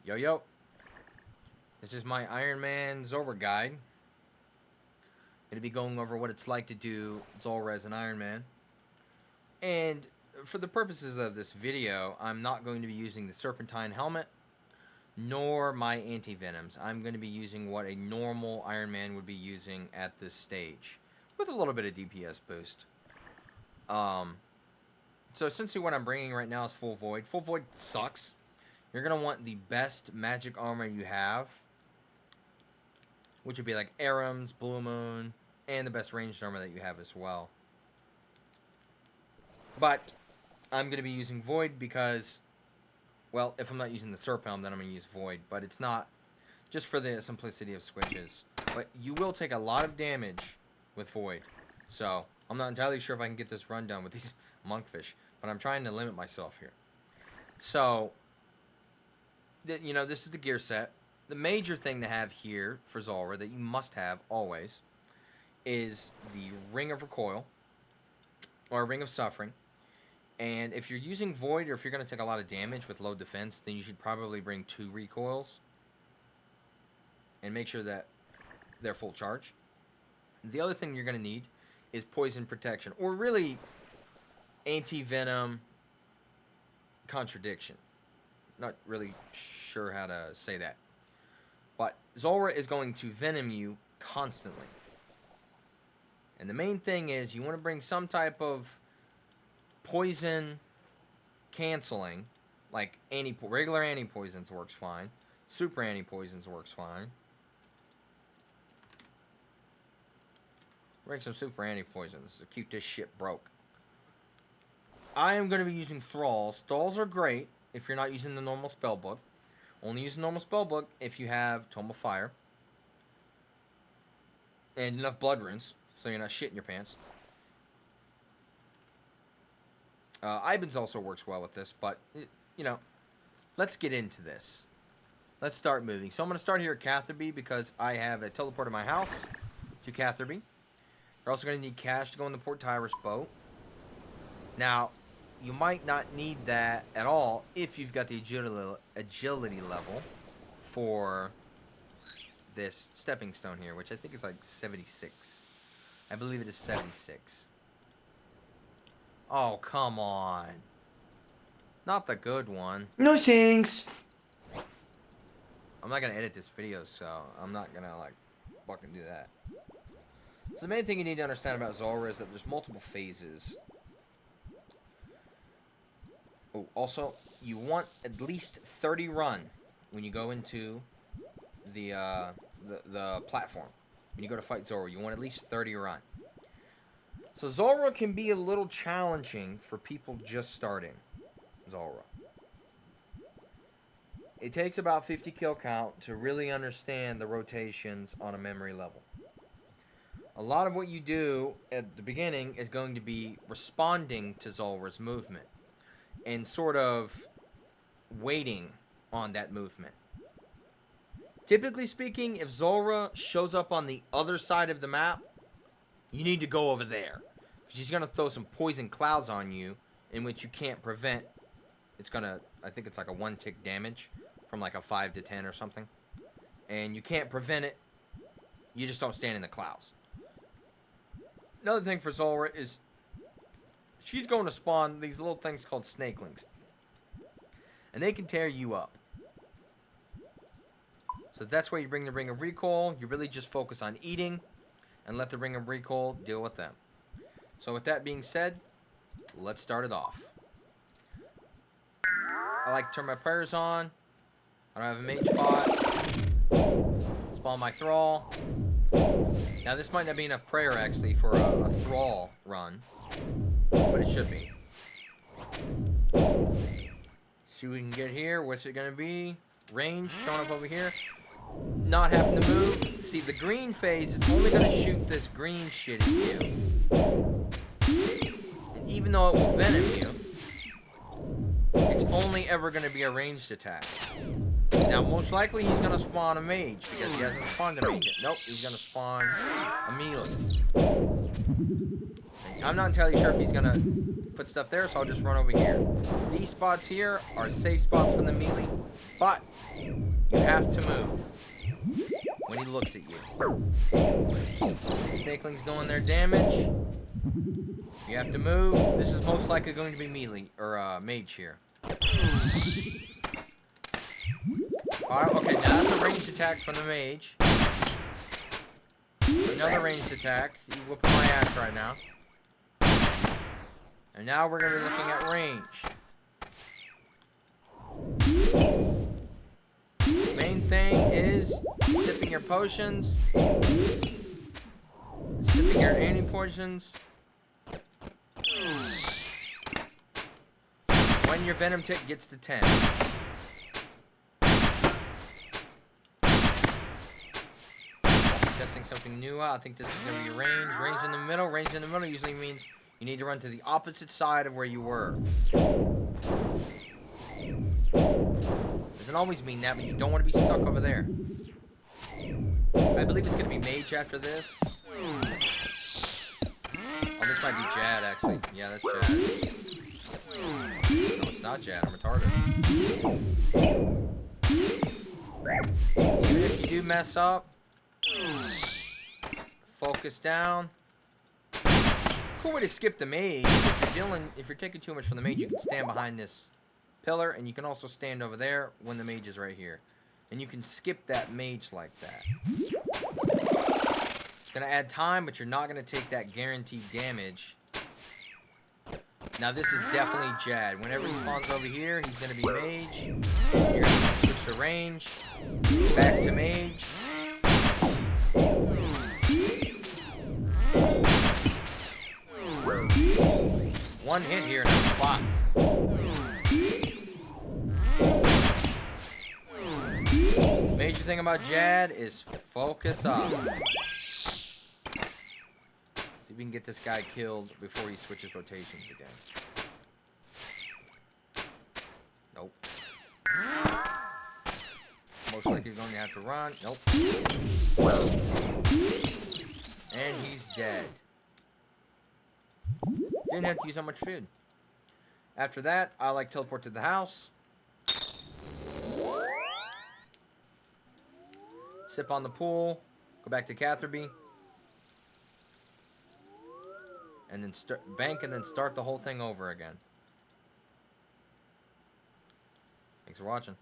Yo, yo. This is my Iron Man Zulrah guide. Going to be going over what it's like to do Zulrah as an Iron Man. And for the purposes of this video, I'm not going to be using the Serpentine helmet, nor my anti-venoms. I'm going to be using what a normal Iron Man would be using at this stage, with a little bit of DPS boost. So essentially what I'm bringing right now is Full Void. Full Void sucks. You're going to want the best magic armor you have, which would be like Aram's, Blue Moon, and the best ranged armor that you have as well. But I'm going to be using Void because, well, if I'm not using the Serp Helm, then I'm going to use Void. But it's not just for the simplicity of switches. But you will take a lot of damage with Void. So I'm not entirely sure if I can get this run done with these monkfish. But I'm trying to limit myself here. So, you know, this is the gear set. The major thing to have here for Zulrah that you must have always is the Ring of Recoil or Ring of Suffering. And if you're using Void or if you're going to take a lot of damage with low defense, then you should probably bring 2 recoils and make sure that they're full charge. The other thing you're going to need is Poison Protection, or really Anti-Venom Contradiction. Not really sure how to say that. But Zulrah is going to venom you constantly. And the main thing is you want to bring some type of poison canceling. Like regular anti-poisons works fine. Super anti-poisons works fine. Bring some super anti-poisons to keep this shit broke. I am going to be using Thralls. Thralls are great if you're not using the normal spellbook. Only use the normal spellbook if you have Tome of Fire. And enough blood runes, so you're not shitting your pants. Iban's also works well with this, but, you know, let's get into this. Let's start moving. So I'm going to start here at Catherby because I have a teleport in my house to Catherby. You're also going to need cash to go in the Port Tyrus boat. Now, you might not need that at all if you've got the agility level for this stepping stone here, which I think is like 76. I believe it is 76. Oh, come on. Not the good one. No thanks. I'm not going to edit this video, so I'm not going to, like, fucking do that. So the main thing you need to understand about Zulrah is that there's multiple phases. Oh, also, you want at least 30 run when you go into the platform. When you go to fight Zulrah, you want at least 30 run. So Zulrah can be a little challenging for people just starting Zulrah. It takes about 50 kill count to really understand the rotations on a memory level. A lot of what you do at the beginning is going to be responding to Zulrah's movement and sort of waiting on that movement. Typically speaking, if Zulrah shows up on the other side of the map, you need to go over there. She's going to throw some poison clouds on you, in which you can't prevent. It's going to, I think it's like a 1-tick damage from like a 5 to 10 or something. And you can't prevent it. You just don't stand in the clouds. Another thing for Zulrah is she's going to spawn these little things called snakelings. And they can tear you up. So that's why you bring the Ring of Recoil. You really just focus on eating and let the Ring of Recoil deal with them. So with that being said, let's start it off. I like to turn my prayers on. I don't have a mage pot. Spawn my Thrall. Now this might not be enough prayer actually for a Thrall run. But it should be. See what we can get here. What's it going to be? Range showing up over here. Not having to move. See, the green phase is only going to shoot this green shit at you. And even though it will venom you, it's only ever going to be a ranged attack. Now, most likely he's going to spawn a mage because he hasn't spawned a mage yet. Nope, he's going to spawn a melee. I'm not entirely sure if he's gonna put stuff there, so I'll just run over here. These spots here are safe spots from the melee, but you have to move when he looks at you. Snakeling's doing their damage. You have to move. This is most likely going to be melee, or mage here. Okay, now that's a ranged attack from the mage. Another ranged attack. He's whooping my ass right now. And now we're going to be looking at range. Main thing is sipping your potions. Sipping your anti-potions. When your venom tick gets to 10. Testing something new out. I think this is going to be a range. Range in the middle. Range in the middle usually means you need to run to the opposite side of where you were. Doesn't always mean that, but you don't want to be stuck over there. I believe it's going to be mage after this. Oh, this might be Jad, actually. Yeah, that's Jad. No, it's not Jad. I'm retarded. Even if you do mess up, focus down. Cool way to skip the mage. If you're taking too much from the mage, you can stand behind this pillar, and you can also stand over there when the mage is right here. And you can skip that mage like that. It's gonna add time, but you're not gonna take that guaranteed damage. Now this is definitely Jad. Whenever he spawns over here, he's gonna be mage. You're gonna switch to range, back to mage. One hit here and I'm blocked. Major thing about Jad is focus up. See if we can get this guy killed before he switches rotations again. Nope. Most likely he's going to have to run. Nope. And he's dead. Didn't have to use that much food. After that, I like teleport to the house. Sip on the pool. Go back to Catherby. And then bank and then start the whole thing over again. Thanks for watching.